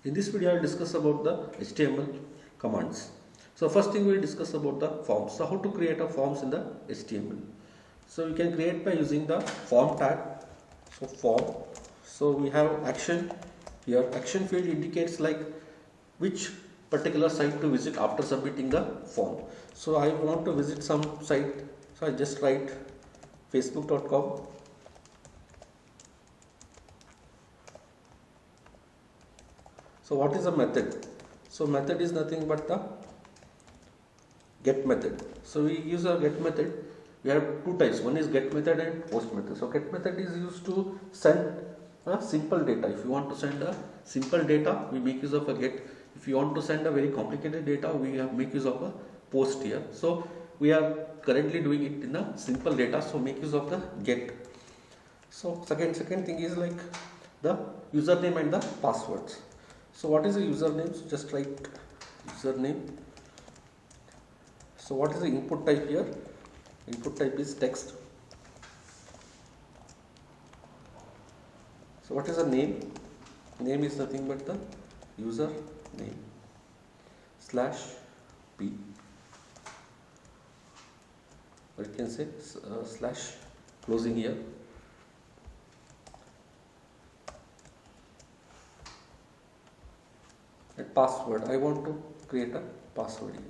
In this video, I will discuss about the HTML commands. So first thing we will discuss about the forms. So how to create a forms in the HTML. So we can create by using the form tag. So form. So we have action here. Action field indicates like which particular site to visit after submitting the form. So I want to visit some site. So I just write facebook.com. So what is the method? So method is nothing but the get method. So we use a get method. We have two types. One is get method and post method. So get method is used to send a simple data. If you want to send a simple data, we make use of a get. If you want to send a very complicated data, we make use of a post here. So we are currently doing it in a simple data. So make use of the get. So second thing is like the username and the passwords. So what is the username? So just write username. So what is the input type here? Input type is text. So what is the name? Name is nothing but the user name /p, or you can say slash closing here. And password, I want to create a password here.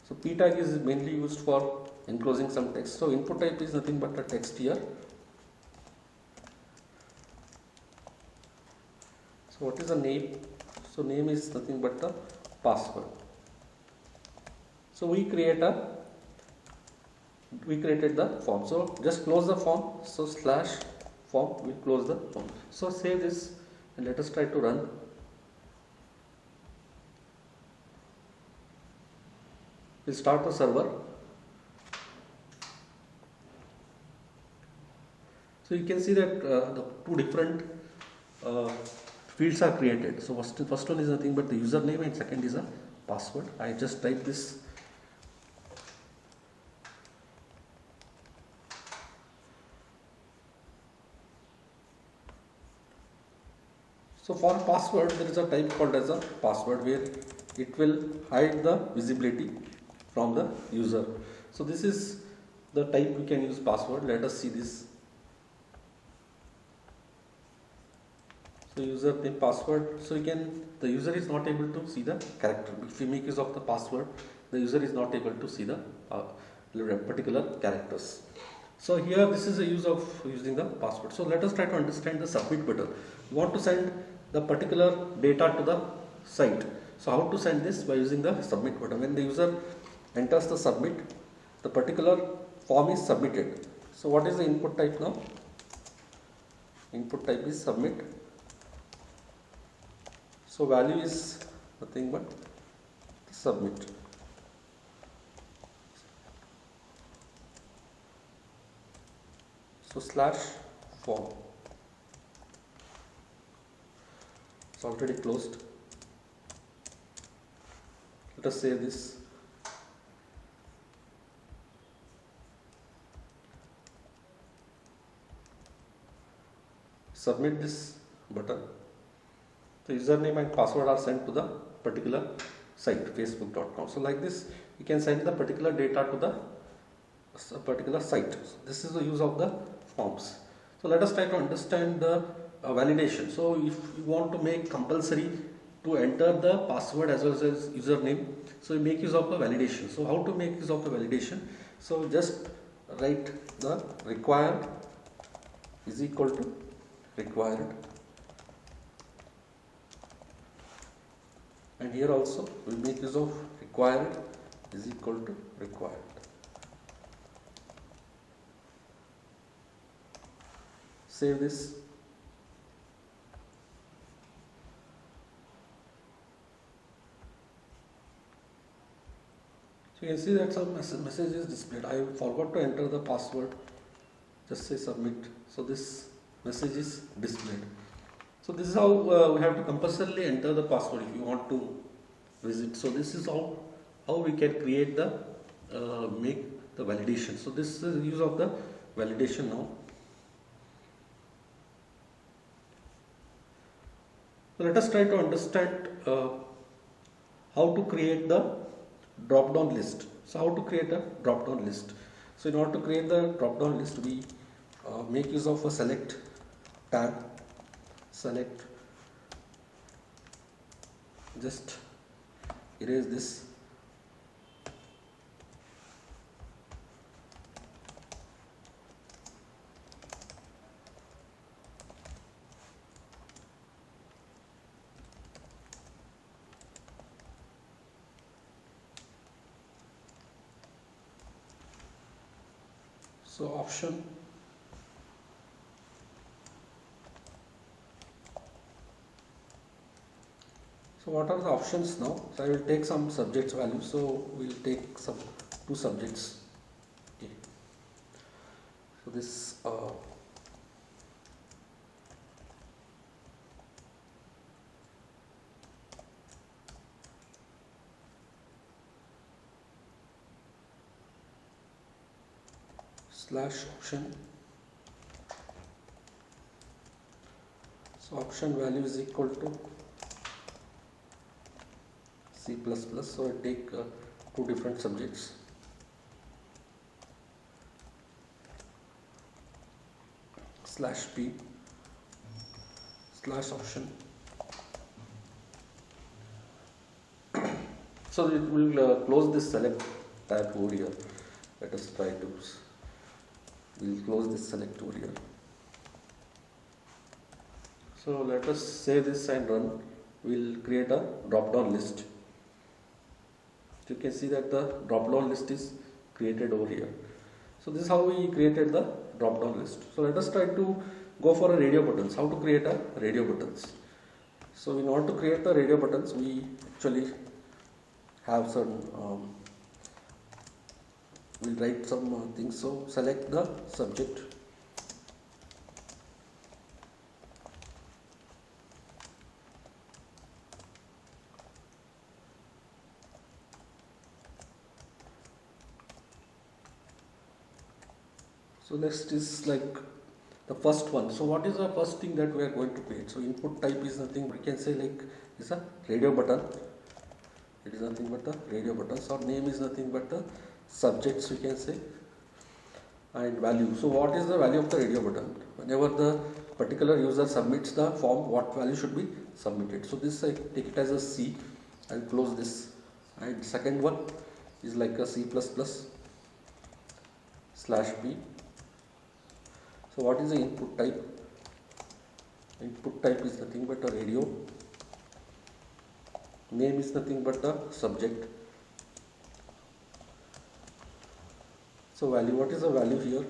So p tag is mainly used for enclosing some text. So input type is nothing but a text here. So what is the name? So name is nothing but the password. So we created the form. So just close the form. So slash form will close the form. So save this and let us try to run. We'll start the server. So you can see that the two different fields are created. So first one is nothing but the username and second is a password. I just type this. So for password, there is a type called as a password where it will hide the visibility from the user. So this is the type we can use password. Let us see this. So username password. So the user is not able to see the character. If we make use of the password, the user is not able to see the particular characters. So here this is a use of using the password. So let us try to understand the submit button. You want to send the particular data to the site. So how to send this? By using the submit button. When the user enters the submit, the particular form is submitted. So what is the input type now? Input type is submit. So value is nothing but submit. So slash form. It's already closed. Let us save this. Submit this button. The username and password are sent to the particular site, facebook.com. So like this, you can send the particular data to the particular site. So this is the use of the forms. So let us try to understand the validation. So if you want to make compulsory to enter the password as well as username, so you make use of the validation. So how to make use of the validation? So just write the required is equal to required, and here also we make use of required is equal to required. Save this. So you can see that some message is displayed. I forgot to enter the password. Just say submit. So this message is displayed. So this is how we have to compulsorily enter the password if you want to visit. So this is how we can create the make the validation. So this is use of the validation now. So let us try to understand how to create the drop down list. So how to create a drop down list. So in order to create the drop down list, we make use of a select tab, select, just erase this. So option, so what are the options now? So I will take some subjects value. So we will take some two subjects. Okay. So this slash option. So option value is equal to C++. So I take two different subjects. Slash P slash option. So it will close this select tab over here. Let us try to. We'll close this select over here. So let us save this and run. We'll create a drop down list. You can see that the drop down list is created over here. So this is how we created the drop down list. So let us try to go for a radio buttons. How to create a radio buttons. So in order to create the radio buttons, we actually have some we'll write some things. So select the subject. So next is like the first one. So what is the first thing that we are going to create? So input type is nothing, we can say like is a radio button. It is nothing but the radio button. So name is nothing but the subjects, we can say, and value. So what is the value of the radio button? Whenever the particular user submits the form, what value should be submitted? So this I take it as a C and close this. And second one is like a C++ slash P. So what is the input type? Input type is nothing but a radio. Name is nothing but a subject. So value, what is the value here?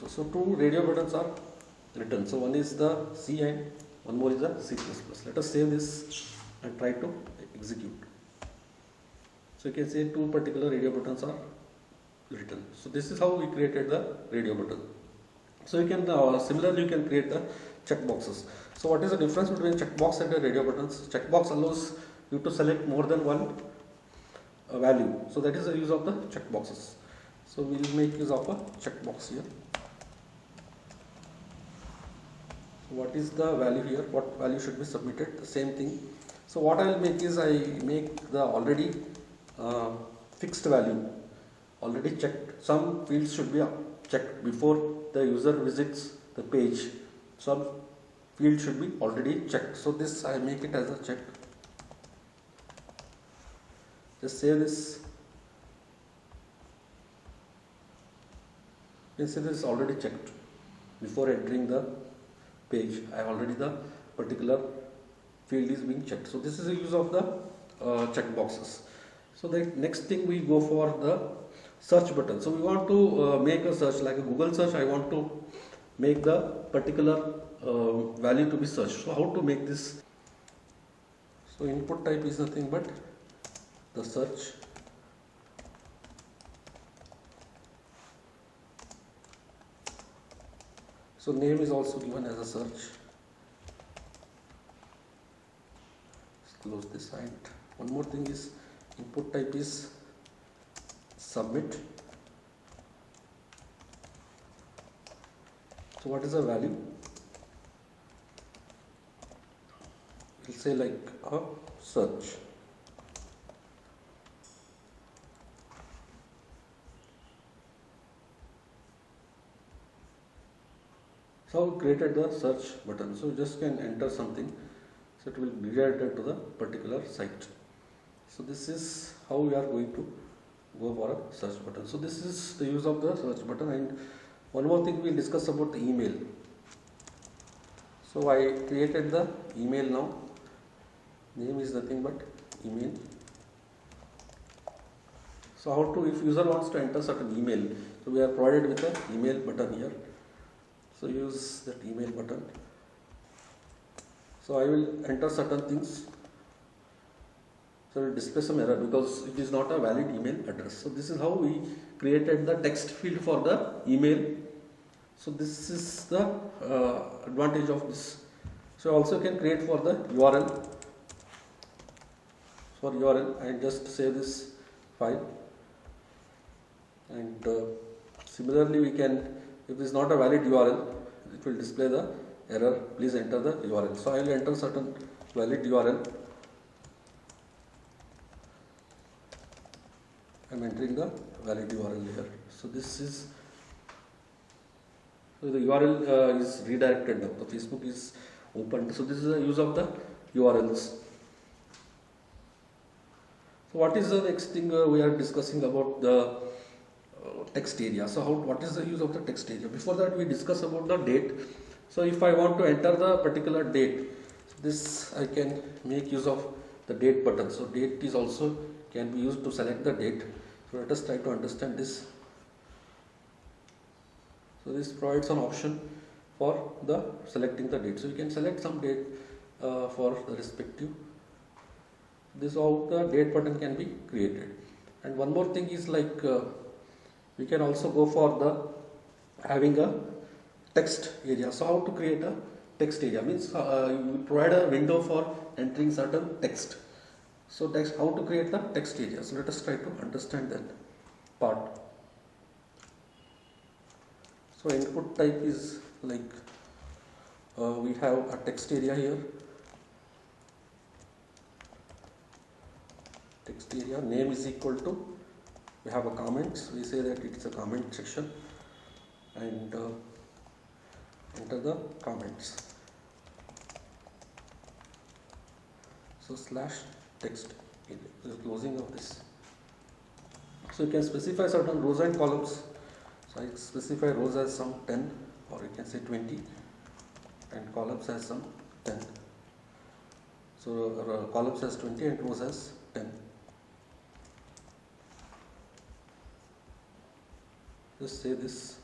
So two radio buttons are written. So one is the C and one more is the C++. Let us save this and try to execute. So you can see two particular radio buttons are written. So this is how we created the radio button. So you can similarly you can create the checkboxes. So what is the difference between checkbox and the radio buttons? Checkbox allows you to select more than one value. So that is the use of the checkboxes. So we will make use of a checkbox here. What is the value here? What value should be submitted? The same thing. So what I will make is I make the already fixed value already checked. Some fields should be checked before the user visits the page. Some field should be already checked. So this I make it as a check. Just save this. You can see this is already checked before entering the page. I already the particular field is being checked. So this is the use of the check boxes. So the next thing we go for the search button. So we want to make a search like a Google search. I want to make the particular value to be searched. So how to make this? So input type is nothing but the search. So name is also given as a search close this. And one more thing is input type is submit. So what is the value? We'll say like a search. So we created the search button. So you just can enter something, so it will be redirected to the particular site. So this is how we are going to go for a search button. So this is the use of the search button. And one more thing we'll discuss about the email. So I created the email now. Name is nothing but email. So how to, if user wants to enter certain email, so we are provided with an email button here. So use that email button. So I will enter certain things. So it will display some error because it is not a valid email address. So this is how we created the text field for the email. So this is the advantage of this. So also can create for the URL. For URL, I just save this file. And similarly, we can, if it is not a valid URL, it will display the error. Please enter the URL. So I will enter certain valid URL. I am entering the valid URL here. So this is, so the URL is redirected now. The Facebook is opened. So this is the use of the URLs. So what is the next thing we are discussing about the text area? So what is the use of the text area? Before that we discuss about the date. So if I want to enter the particular date, this I can make use of the date button. So date is also can be used to select the date. So let us try to understand this. So this provides an option for the selecting the date. So you can select some date for the respective. This how the date button can be created. And one more thing is like we can also go for the having a text area. So how to create a text area means you provide a window for entering certain text. So text, how to create the text area. So let us try to understand that part. So input type is like we have a text area here. Text area name is equal to, we have a comments, we say that it's a comment section, and enter the comments. So slash text, the closing of this. So you can specify certain rows and columns. So I specify rows as some 10, or you can say 20, and columns as some 10. So columns as 20 and rows as 10. Just say this.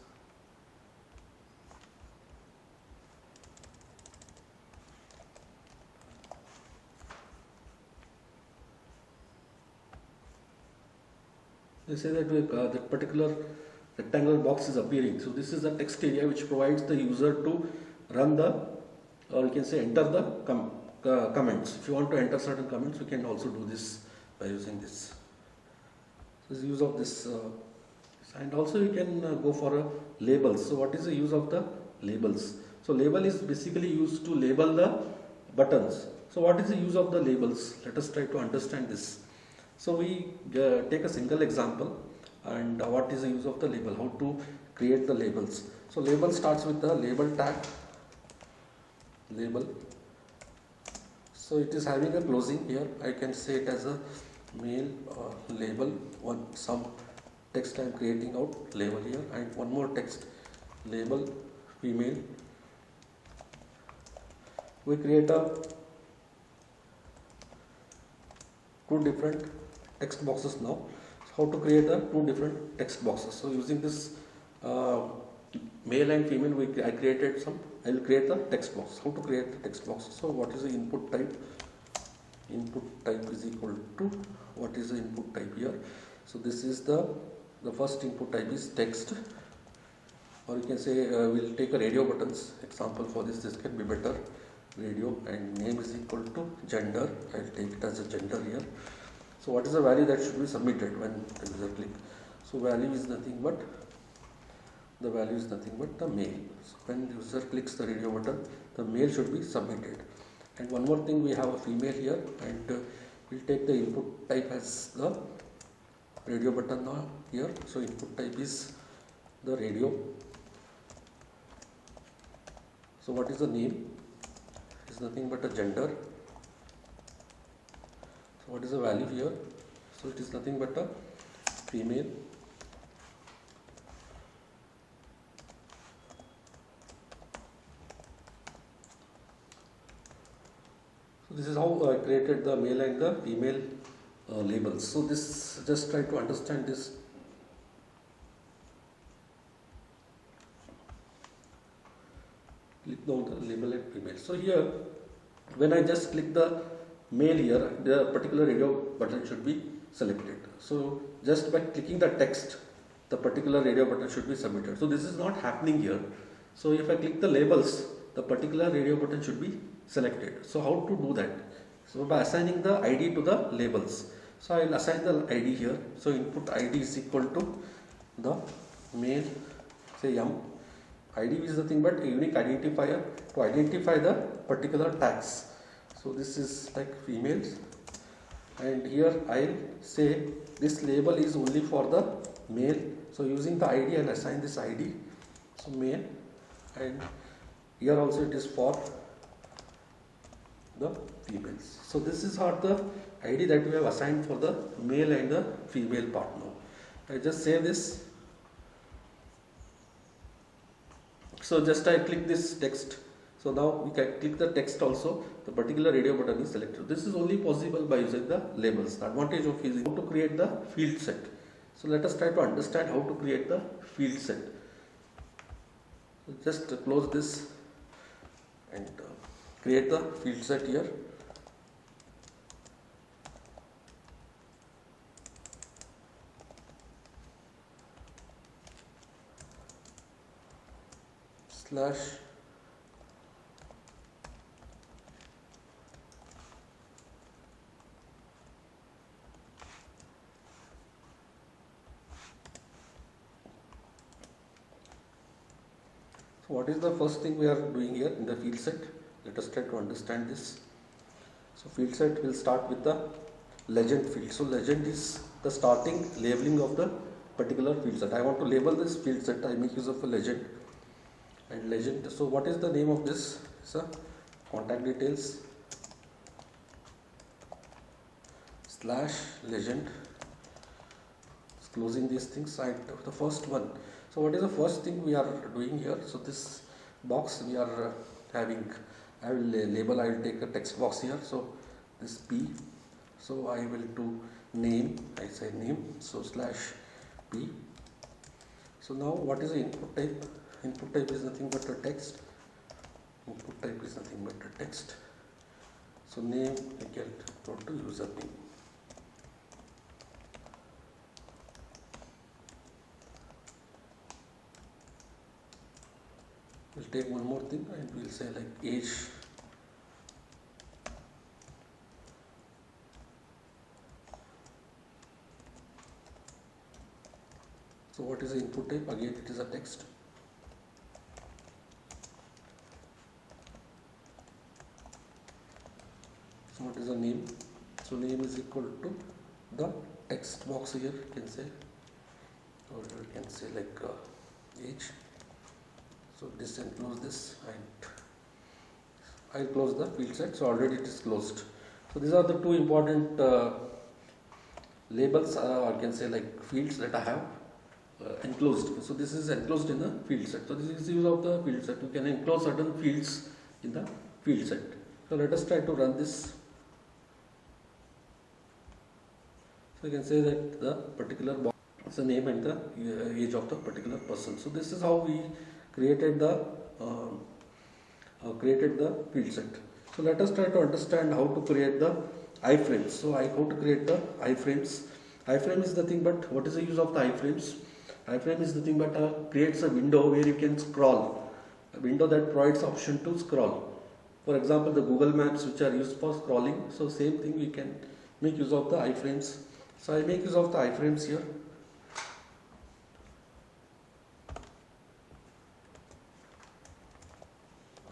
They say that that particular rectangular box is appearing. So this is the text area which provides the user to run the, or you can say enter the comments. If you want to enter certain comments, you can also do this by using this. So this is use of this. And also you can go for a labels. So what is the use of the labels? So label is basically used to label the buttons. So what is the use of the labels? Let us try to understand this. So we take a single example, and what is the use of the label, how to create the labels. So label starts with the label tag, label. So it is having a closing here. I can say it as a male label, some text I am creating out label here, and one more text label female. We create two different text boxes now. So how to create two different text boxes? So using this male and female, I created some. I will create the text box. How to create the text box? So what is the input type? Input type is equal to, what is the input type here? So this is the first input type is text, or you can say we'll take a radio buttons example for this. This can be better. radio, and name is equal to gender. I'll take it as a gender here. So what is the value that should be submitted when the user click? So value is nothing but the male. So when the user clicks the radio button, the male should be submitted. And one more thing, we have a female here, and we'll take the input type as the radio button now here. So input type is the radio. So what is the name? Is nothing but a gender. So what is the value here? So it is nothing but a female. So this is how I created the male and the female labels. So this, just try to understand this. Click down the label and female. So here, when I just click the male here, the particular radio button should be selected. So just by clicking the text, the particular radio button should be submitted. So this is not happening here. So if I click the labels, the particular radio button should be selected. So how to do that? So by assigning the ID to the labels. So I will assign the ID here. So input ID is equal to the male, say M. ID is nothing but a unique identifier to identify the particular tags. So this is like females, and here I'll say this label is only for the male. So using the ID, I'll assign this ID. So male, and here also it is for the females. So this is how the ID that we have assigned for the male and the female part now. I just save this. So just I click this text. So now we can click the text also. The particular radio button is selected. This is only possible by using the labels. The advantage of is how to create the field set. So let us try to understand how to create the field set. So just close this and create the field set here. Slash So what is the first thing we are doing here in the field set? Let us try to understand this. So field set will start with the legend field. So legend is the starting labeling of the particular field set. I want to label this field set. I make use of a legend. And legend. So what is the name of this? So contact details slash legend. Closing these things. And the first one. So what is the first thing we are doing here? So this box we are having. I will label. I will take a text box here. So this P. So I will do name. I say name. So slash P. So now what is the input type? Input type is nothing but a text. Input type is nothing but a text. So name equal to username. We'll take one more thing and we'll say like age. So what is the input type? Again it is a text. So what is the name? So name is equal to the text box here, you can say, or you can say like age. So this and close this, and I'll close the field set. So already it is closed. So these are the two important labels, or you can say like fields that I have enclosed. So this is enclosed in the field set. So this is use of the field set. You can enclose certain fields in the field set. So let us try to run this. So you can say that the particular box is the name and the age of the particular person. So this is how we created the field set. So let us try to understand how to create the iframes. So how to create the iframes. Iframe is nothing but, what is the use of the iframes? Iframe is nothing but creates a window where you can scroll. A window that provides option to scroll. For example, the Google Maps which are used for scrolling. So same thing, we can make use of the iframes. So I make use of the iframes here.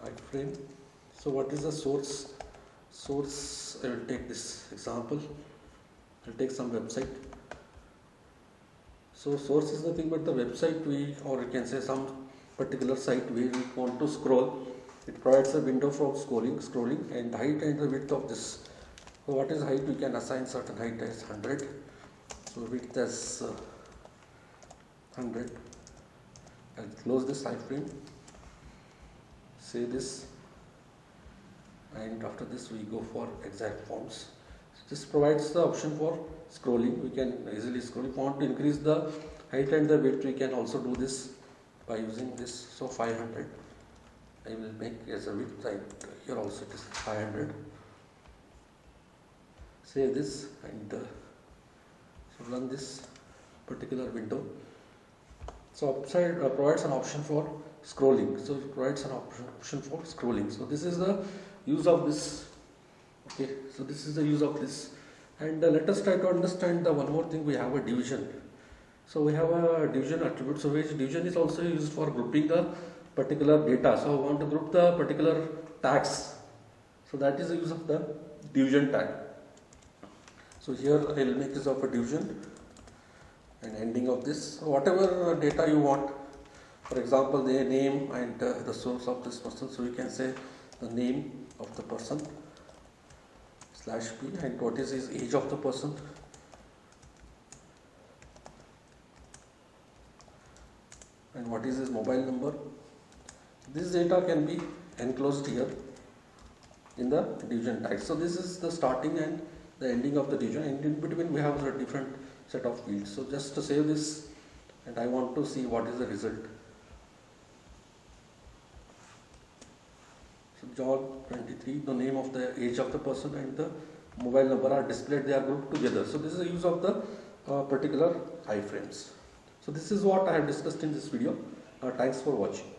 Iframe. So what is the source? Source, I will take this example. I will take some website. So source is nothing but the website or you can say some particular site where we want to scroll. It provides a window for scrolling, and the height and the width of this. So what is height? We can assign certain height as 100. So width as 100. I'll close this iframe. Say this, and after this we go for exact fonts. This provides the option for scrolling. We can easily scroll. If we want to increase the height and the width, we can also do this by using this. So 500 I will make as a width, and here also it is 500. Save this and so run this particular window. So upside provides an option for scrolling. So it provides an option for scrolling. So this is the use of this. Okay, so this is the use of this. And let us try to understand the one more thing. We have a division. So we have a division attribute. So which division is also used for grouping the particular data. So I want to group the particular tags. So that is the use of the division tag. So here I will make use of a division and ending of this. So whatever data you want. For example, the name and the source of this person. So we can say the name of the person /p, and what is his age of the person, and what is his mobile number. This data can be enclosed here in the division tag. So this is the starting and the ending of the division, and in between we have a different set of fields. So just to save this, and I want to see what is the result. John 23, the name of the age of the person and the mobile number are displayed, they are grouped together. So this is the use of the particular iframes. So this is what I have discussed in this video. Thanks for watching.